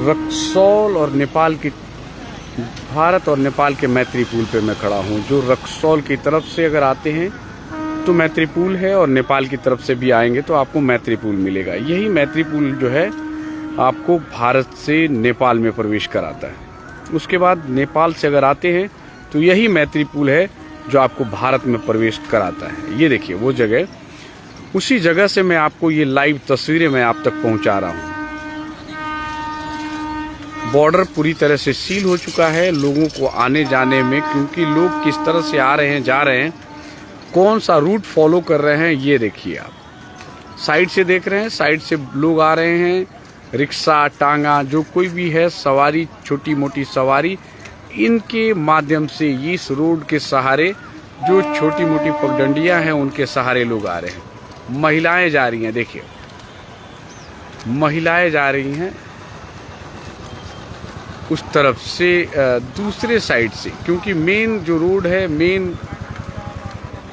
रक्सौल और नेपाल की, भारत और नेपाल के मैत्री पुल पे मैं खड़ा हूँ। जो रक्सौल की तरफ से अगर आते हैं तो मैत्री पुल है, और नेपाल की तरफ से भी आएंगे तो आपको मैत्री पुल मिलेगा। यही मैत्री पुल जो है आपको भारत से नेपाल में प्रवेश कराता है। उसके बाद नेपाल से अगर आते हैं तो यही मैत्री पुल है जो आपको भारत में प्रवेश कराता है। ये देखिए वो जगह, उसी जगह से मैं आपको ये लाइव तस्वीरें मैं आप तक पहुंचा रहा हूं। बॉर्डर पूरी तरह से सील हो चुका है लोगों को आने जाने में, क्योंकि लोग किस तरह से आ रहे हैं, जा रहे हैं, कौन सा रूट फॉलो कर रहे हैं। ये देखिए आप साइड से देख रहे हैं, साइड से लोग आ रहे हैं, रिक्शा, टांगा, जो कोई भी है सवारी, छोटी मोटी सवारी, इनके माध्यम से इस रोड के सहारे, जो छोटी मोटी पगडंडियां हैं उनके सहारे लोग आ रहे हैं। महिलाएं जा रही हैं, देखिए महिलाएं जा रही हैं उस तरफ से दूसरे साइड से, क्योंकि मेन जो रोड है, मेन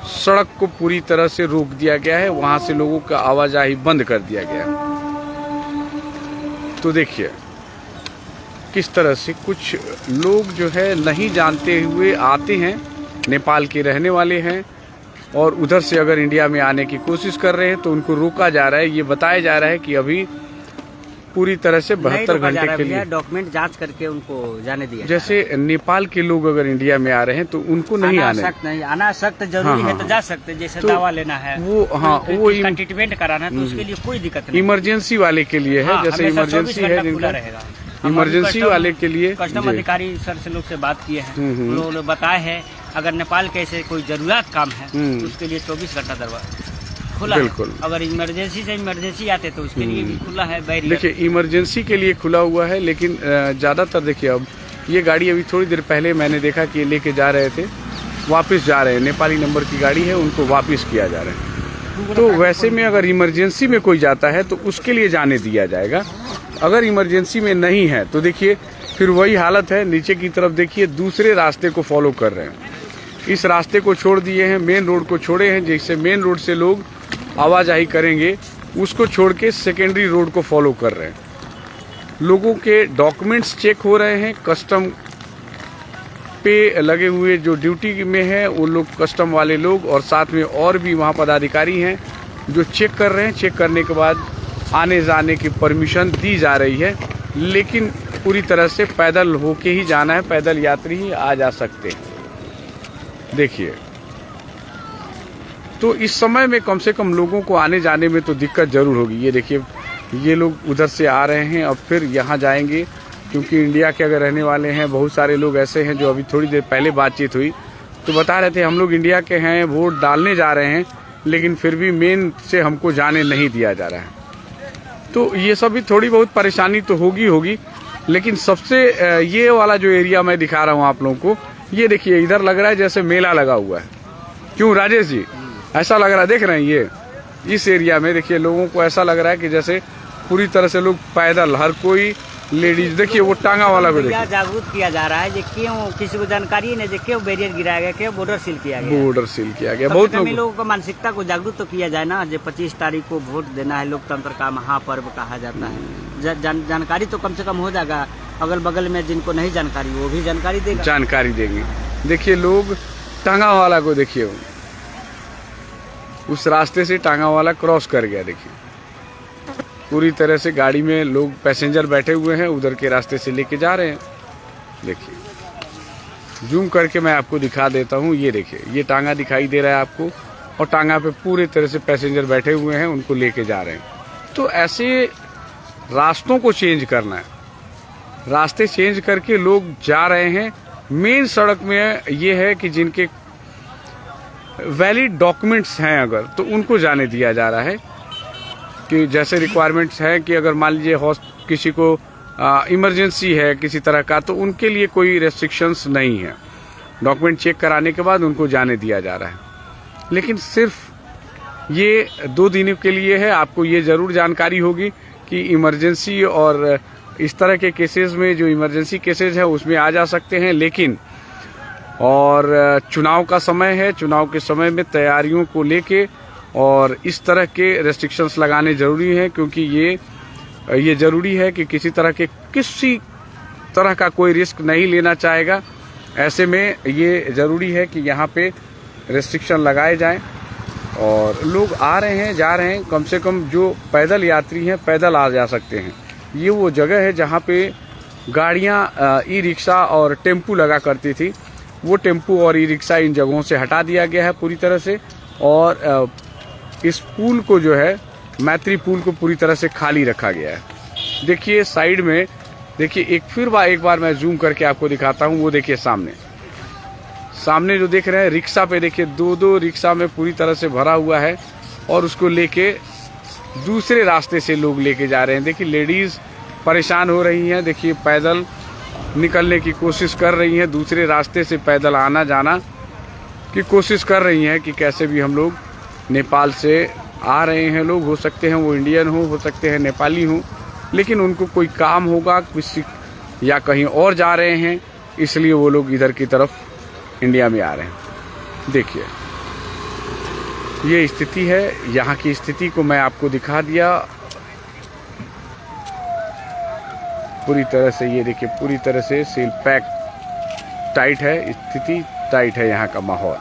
सड़क को पूरी तरह से रोक दिया गया है, वहां से लोगों का आवाजाही बंद कर दिया गया है। तो देखिए किस तरह से कुछ लोग जो है नहीं जानते हुए आते हैं, नेपाल के रहने वाले हैं, और उधर से अगर इंडिया में आने की कोशिश कर रहे हैं तो उनको रोका जा रहा है। ये बताया जा रहा है कि अभी पूरी तरह से 72 घंटे के लिए डॉक्यूमेंट जांच करके उनको जाने दिया। जैसे नेपाल के लोग अगर इंडिया में आ रहे हैं तो उनको नहीं आना सख्त जरूरी है तो जा सकते, जैसे तो दवा लेना है, वो वो ट्रीटमेंट कराना है तो उसके लिए कोई दिक्कत नहीं। इमरजेंसी वाले के लिए है, जैसे इमरजेंसी है जिनका रहेगा, इमरजेंसी वाले के लिए। कस्टम अधिकारी सर से लोग से बात किए हैं, लोग बताए हैं अगर नेपाल के ऐसे कोई जरूरत काम है तो उसके लिए 24 घंटा दरवाजा खुला बिल्कुल है। अगर इमरजेंसी से इमरजेंसी आते तो उसके लिए भी खुला है बैरियर। देखिए इमरजेंसी के लिए खुला हुआ है, लेकिन ज़्यादातर देखिए अब ये गाड़ी अभी थोड़ी देर पहले मैंने देखा कि लेके जा रहे थे, वापस जा रहे हैं, नेपाली नंबर की गाड़ी है, उनको वापस किया जा रहा है। तो वैसे में अगर इमरजेंसी में कोई जाता है तो उसके लिए जाने दिया जाएगा। अगर इमरजेंसी में नहीं है तो देखिए फिर वही हालत है। नीचे की तरफ देखिए दूसरे रास्ते को फॉलो कर रहे हैं, इस रास्ते को छोड़ दिए हैं, मेन रोड को छोड़े हैं। जैसे मेन रोड से लोग आवाजाही करेंगे उसको छोड़ के सेकेंडरी रोड को फॉलो कर रहे हैं। लोगों के डॉक्यूमेंट्स चेक हो रहे हैं, कस्टम पे लगे हुए जो ड्यूटी में है वो लोग, कस्टम वाले लोग, और साथ में और भी वहाँ पदाधिकारी हैं जो चेक कर रहे हैं। चेक करने के बाद आने जाने की परमिशन दी जा रही है, लेकिन पूरी तरह से पैदल होके ही जाना है, पैदल यात्री ही आ जा सकते हैं। देखिए तो इस समय में कम से कम लोगों को आने जाने में तो दिक्कत जरूर होगी। ये देखिए ये लोग उधर से आ रहे हैं, अब फिर यहाँ जाएंगे, क्योंकि इंडिया के अगर रहने वाले हैं बहुत सारे लोग ऐसे हैं जो अभी थोड़ी देर पहले बातचीत हुई तो बता रहे थे हम लोग इंडिया के हैं, वोट डालने जा रहे हैं, लेकिन फिर भी मेन से हमको जाने नहीं दिया जा रहा है। तो ये सब भी थोड़ी बहुत परेशानी तो होगी, लेकिन सबसे ये वाला जो एरिया मैं दिखा रहा हूँ आप लोगों को, ये देखिए इधर लग रहा है जैसे मेला लगा हुआ है। क्यों राजेश जी, ऐसा लग रहा है? देख रहे हैं ये इस एरिया में देखिए लोगों को ऐसा लग रहा है कि जैसे पूरी तरह से लोग पैदल, हर कोई लेडीज, देखिए वो टांगा वाला भी देखिए। जागरूक किया जा रहा है कि क्यों किसी को जानकारी नहीं, क्यों बैरियर गिराया गया, क्यों बॉर्डर सील किया गया। बॉर्डर सील किया गया, बहुत लोगों को मानसिकता को जागरूक तो किया जाए ना। जो 25 तारीख को वोट देना है, लोकतंत्र का महापर्व कहा जाता है, जानकारी तो कम से कम हो जाएगा। अगल बगल में जिनको नहीं जानकारी वो भी जानकारी देंगे। देखिए लोग टांगा वाला को देखिए, उस रास्ते से टांगा वाला क्रॉस कर गया। देखिए पूरी तरह से गाड़ी में लोग, पैसेंजर बैठे हुए हैं, उधर के रास्ते से लेके जा रहे हैं। देखिए जूम करके मैं आपको दिखा देता हूँ। ये देखिए ये टांगा दिखाई दे रहा है आपको, और टांगा पे पूरी तरह से पैसेंजर बैठे हुए हैं, उनको लेके जा रहे हैं। तो ऐसे रास्तों को चेंज करना है, रास्ते चेंज करके लोग जा रहे हैं। मेन सड़क में ये है कि जिनके वैलिड डॉक्यूमेंट्स हैं अगर, तो उनको जाने दिया जा रहा है। कि जैसे रिक्वायरमेंट्स है कि अगर मान लीजिए किसी को इमरजेंसी है किसी तरह का, तो उनके लिए कोई रेस्ट्रिक्शंस नहीं है। डॉक्यूमेंट चेक कराने के बाद उनको जाने दिया जा रहा है। लेकिन सिर्फ ये 2 दिनों के लिए है। आपको ये ज़रूर जानकारी होगी कि इमरजेंसी और इस तरह के केसेस में, जो इमरजेंसी केसेस है उसमें आ जा सकते हैं, लेकिन और चुनाव का समय है, चुनाव के समय में तैयारियों को लेके और इस तरह के रेस्ट्रिक्शंस लगाने ज़रूरी हैं, क्योंकि ये ये ज़रूरी है कि किसी तरह का कोई रिस्क नहीं लेना चाहेगा। ऐसे में ये ज़रूरी है कि यहाँ पे रेस्ट्रिक्शन लगाए जाएं और लोग आ रहे हैं जा रहे हैं, कम से कम जो पैदल यात्री हैं पैदल आ जा सकते हैं। ये वो जगह है जहाँ पे गाड़ियाँ ई रिक्शा और टेम्पू लगा करती थी, वो टेम्पू और ई रिक्शा इन जगहों से हटा दिया गया है पूरी तरह से। और इस पुल को जो है मैत्री पुल को पूरी तरह से खाली रखा गया है। देखिए साइड में, देखिए एक बार मैं जूम करके आपको दिखाता हूँ। वो देखिए सामने जो देख रहे हैं रिक्शा पे, देखिए दो रिक्शा में पूरी तरह से भरा हुआ है और उसको लेके दूसरे रास्ते से लोग लेके जा रहे हैं। देखिए लेडीज़ परेशान हो रही हैं, देखिए पैदल निकलने की कोशिश कर रही हैं, दूसरे रास्ते से पैदल आना जाना की कोशिश कर रही हैं कि कैसे भी हम लोग नेपाल से आ रहे हैं। लोग हो सकते हैं वो इंडियन हो सकते हैं नेपाली हों, लेकिन उनको कोई काम होगा किसी या कहीं और जा रहे हैं, इसलिए वो लोग इधर की तरफ इंडिया में आ रहे हैं। देखिए ये स्थिति है, यहाँ की स्थिति को मैं आपको दिखा दिया पूरी तरह से। ये देखिए पूरी तरह से सील पैक टाइट है, स्थिति टाइट है यहाँ का माहौल।